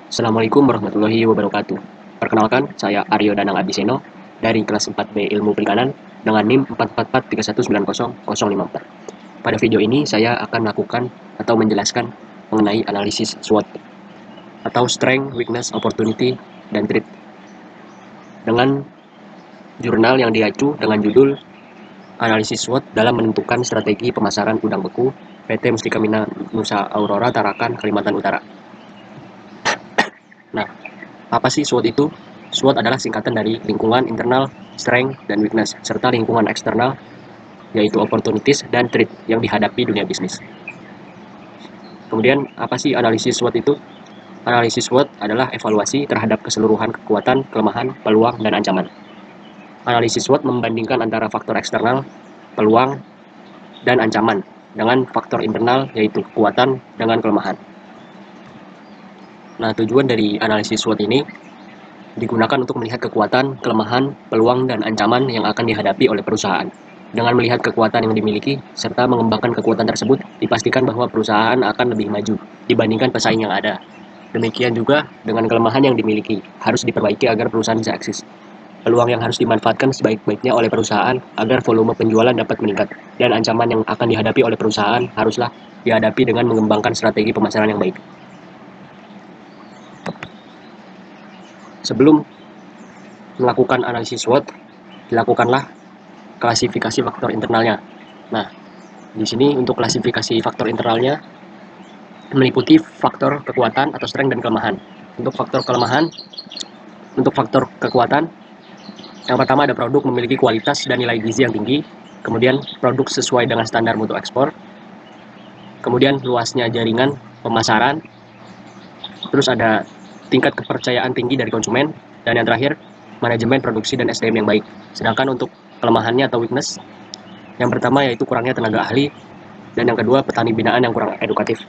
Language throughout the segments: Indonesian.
Assalamualaikum warahmatullahi wabarakatuh. Perkenalkan, saya Aryo Danang Abiseno dari kelas 4B Ilmu Perikanan dengan NIM 444319054. Pada video ini saya akan melakukan atau menjelaskan mengenai analisis SWOT atau Strength, Weakness, Opportunity, dan Threat dengan jurnal yang diacu dengan judul Analisis SWOT dalam menentukan strategi pemasaran udang beku PT Mustika Mina Nusa Aurora Tarakan, Kalimantan Utara. Nah, apa sih SWOT itu? SWOT adalah singkatan dari lingkungan internal, strength, dan weakness, serta lingkungan eksternal, yaitu opportunities dan threat yang dihadapi dunia bisnis. Kemudian, apa sih analisis SWOT itu? Analisis SWOT adalah evaluasi terhadap keseluruhan kekuatan, kelemahan, peluang, dan ancaman. Analisis SWOT membandingkan antara faktor eksternal, peluang, dan ancaman dengan faktor internal, yaitu kekuatan dengan kelemahan. Nah, tujuan dari analisis SWOT ini digunakan untuk melihat kekuatan, kelemahan, peluang, dan ancaman yang akan dihadapi oleh perusahaan. Dengan melihat kekuatan yang dimiliki, serta mengembangkan kekuatan tersebut, dipastikan bahwa perusahaan akan lebih maju dibandingkan pesaing yang ada. Demikian juga dengan kelemahan yang dimiliki, harus diperbaiki agar perusahaan bisa eksis. Peluang yang harus dimanfaatkan sebaik-baiknya oleh perusahaan agar volume penjualan dapat meningkat. Dan ancaman yang akan dihadapi oleh perusahaan haruslah dihadapi dengan mengembangkan strategi pemasaran yang baik. Sebelum melakukan analisis SWOT, dilakukanlah klasifikasi faktor internalnya. Nah, di sini untuk klasifikasi faktor internalnya meliputi faktor kekuatan atau strength dan kelemahan. Untuk faktor kelemahan, untuk faktor kekuatan, yang pertama ada produk memiliki kualitas dan nilai gizi yang tinggi, kemudian produk sesuai dengan standar mutu ekspor, kemudian luasnya jaringan pemasaran, terus ada tingkat kepercayaan tinggi dari konsumen, dan yang terakhir manajemen produksi dan SDM yang baik. Sedangkan untuk kelemahannya atau weakness, yang pertama yaitu kurangnya tenaga ahli, dan yang kedua petani binaan yang kurang edukatif.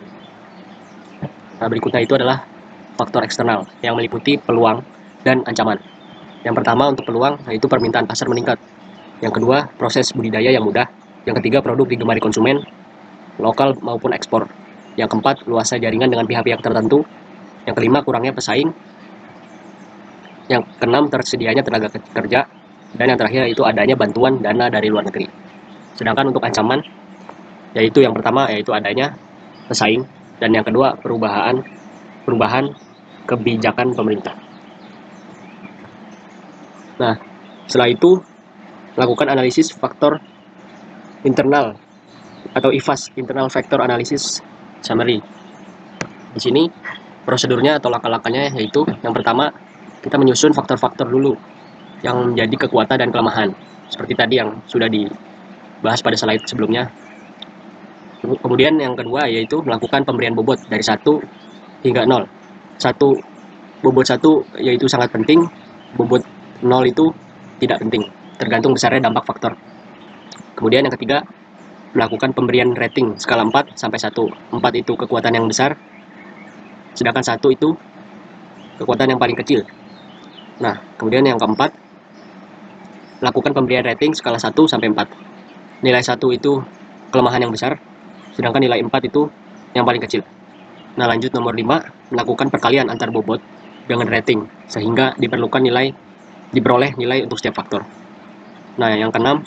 Nah, berikutnya itu adalah faktor eksternal yang meliputi peluang dan ancaman. Yang pertama untuk peluang yaitu permintaan pasar meningkat. Yang kedua, proses budidaya yang mudah. Yang ketiga, produk digemari konsumen, lokal maupun ekspor. Yang keempat, luasnya jaringan dengan pihak-pihak tertentu. Yang kelima, kurangnya pesaing. Yang keenam, tersedianya tenaga kerja. Dan yang terakhir itu adanya bantuan dana dari luar negeri. Sedangkan untuk ancaman, yaitu yang pertama yaitu adanya pesaing, dan yang kedua perubahan kebijakan pemerintah. Nah, setelah itu lakukan analisis faktor internal atau IFAS, Internal Factor Analysis Summary. Di sini prosedurnya atau langkah-langkahnya yaitu yang pertama kita menyusun faktor-faktor dulu yang menjadi kekuatan dan kelemahan. Seperti tadi yang sudah dibahas pada slide sebelumnya. Kemudian yang kedua yaitu melakukan pemberian bobot dari 1 hingga 0. Bobot 1 yaitu sangat penting, bobot 0 itu tidak penting, tergantung besarnya dampak faktor. Kemudian yang ketiga, melakukan pemberian rating skala 4 sampai 1. 4 itu kekuatan yang besar, sedangkan 1 itu kekuatan yang paling kecil. Nah, kemudian yang keempat, lakukan pemberian rating skala 1 sampai 4. Nilai 1 itu kelemahan yang besar, sedangkan nilai 4 itu yang paling kecil. Nah, lanjut nomor 5, melakukan perkalian antar bobot dengan rating, sehingga diperoleh nilai untuk setiap faktor. Nah, yang keenam,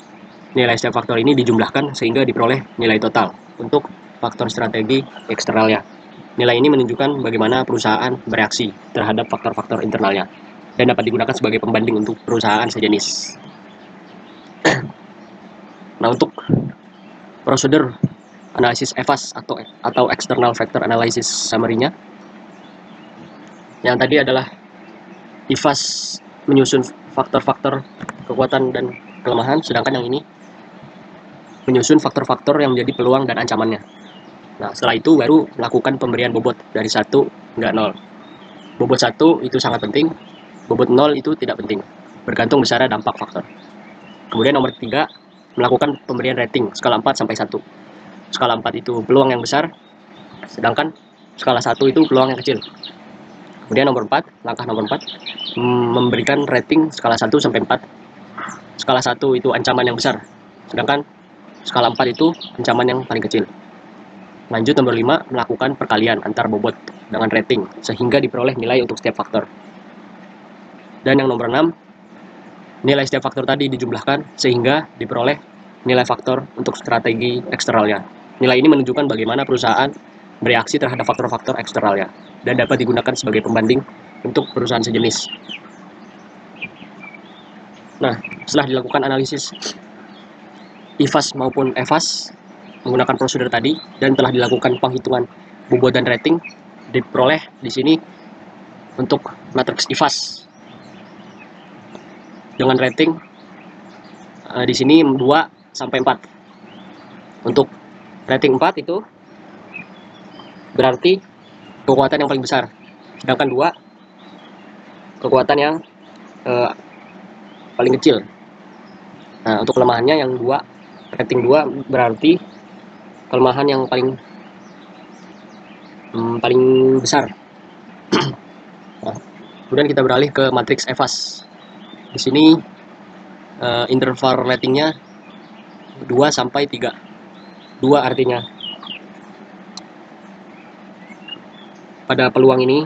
nilai setiap faktor ini dijumlahkan sehingga diperoleh nilai total untuk faktor strategi eksternalnya. Nilai ini menunjukkan bagaimana perusahaan bereaksi terhadap faktor-faktor internalnya dan dapat digunakan sebagai pembanding untuk perusahaan sejenis. Nah, untuk prosedur analisis EVAS atau External Factor Analysis Summary-nya, yang tadi adalah IFAS menyusun faktor-faktor kekuatan dan kelemahan, sedangkan yang ini menyusun faktor-faktor yang menjadi peluang dan ancamannya. Nah, setelah itu baru melakukan pemberian bobot dari 1 hingga 0. Bobot 1 itu sangat penting, bobot 0 itu tidak penting, bergantung besarnya dampak faktor. Kemudian nomor 3, melakukan pemberian rating skala 4 sampai 1. Skala 4 itu peluang yang besar, sedangkan skala 1 itu peluang yang kecil. Kemudian langkah nomor 4, memberikan rating skala 1 sampai 4. Skala 1 itu ancaman yang besar, sedangkan skala 4 itu ancaman yang paling kecil. Lanjut nomor 5, melakukan perkalian antar bobot dengan rating sehingga diperoleh nilai untuk setiap faktor. Dan yang nomor 6, nilai setiap faktor tadi dijumlahkan sehingga diperoleh nilai faktor untuk strategi eksternalnya. Nilai ini menunjukkan bagaimana perusahaan bereaksi terhadap faktor-faktor eksternalnya dan dapat digunakan sebagai pembanding untuk perusahaan sejenis. Nah, setelah dilakukan analisis IFAS maupun EFAS menggunakan prosedur tadi dan telah dilakukan penghitungan bobot dan rating, diperoleh di sini untuk matriks IFAS dengan rating di sini 2 sampai 4. Untuk rating 4 itu berarti kekuatan yang paling besar, sedangkan 2 kekuatan yang paling kecil. Nah, untuk kelemahannya yang 2, rating 2 berarti kelemahan yang paling besar. Nah, kemudian kita beralih ke matriks EFAS. Di sini interval ratingnya 2 sampai 3. 2 artinya pada peluang ini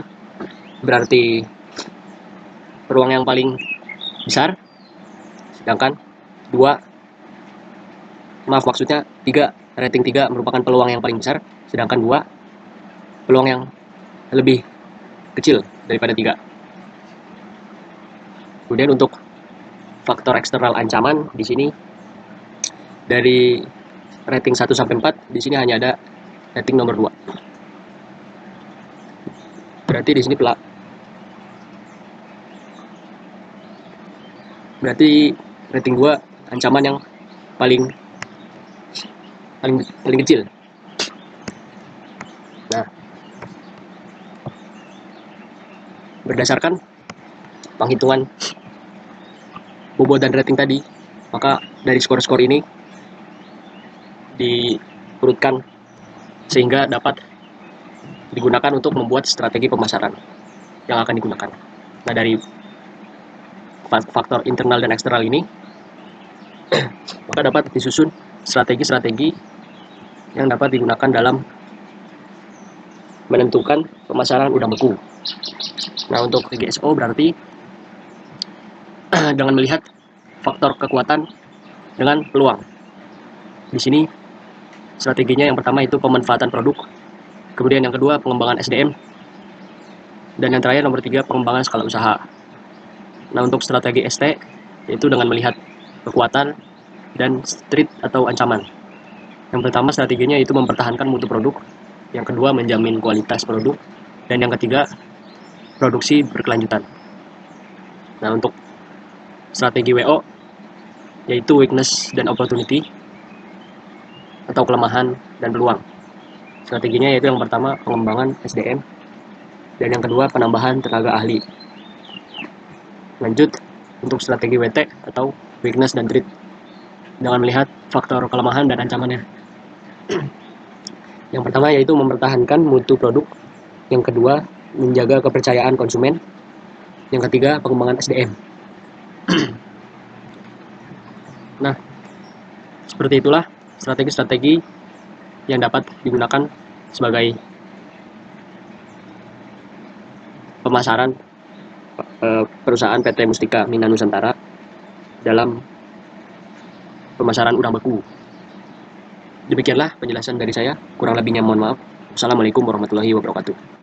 berarti peluang yang paling besar, sedangkan 3, rating 3 merupakan peluang yang paling besar, sedangkan 2 peluang yang lebih kecil daripada 3. Kemudian untuk faktor eksternal ancaman di sini dari rating 1 sampai 4, di sini hanya ada rating nomor 2. Berarti di sini rating 2 ancaman yang paling kecil. Nah, berdasarkan penghitungan bobot dan rating tadi, maka dari skor-skor ini diurutkan sehingga dapat digunakan untuk membuat strategi pemasaran yang akan digunakan. Nah, dari faktor internal dan eksternal ini maka dapat disusun strategi-strategi yang dapat digunakan dalam menentukan pemasaran udang beku. Nah, untuk GSO berarti dengan melihat faktor kekuatan dengan peluang. Di sini strateginya yang pertama itu pemanfaatan produk, kemudian yang kedua pengembangan SDM, dan yang terakhir nomor 3 pengembangan skala usaha. Nah, untuk strategi ST yaitu dengan melihat kekuatan dan threat atau ancaman. Yang pertama strateginya itu mempertahankan mutu produk, yang kedua menjamin kualitas produk, dan yang ketiga produksi berkelanjutan. Nah, untuk strategi WO yaitu weakness dan opportunity atau kelemahan dan peluang. Strateginya yaitu yang pertama pengembangan SDM, dan yang kedua penambahan tenaga ahli. Lanjut untuk strategi WT atau weakness dan threat dengan melihat faktor kelemahan dan ancamannya. Yang pertama yaitu mempertahankan mutu produk, yang kedua menjaga kepercayaan konsumen, yang ketiga pengembangan SDM. Nah, seperti itulah strategi-strategi yang dapat digunakan sebagai pemasaran perusahaan PT Mustika Mina Nusantara dalam pemasaran udang beku. Demikianlah penjelasan dari saya, kurang lebihnya mohon maaf. Assalamualaikum warahmatullahi wabarakatuh.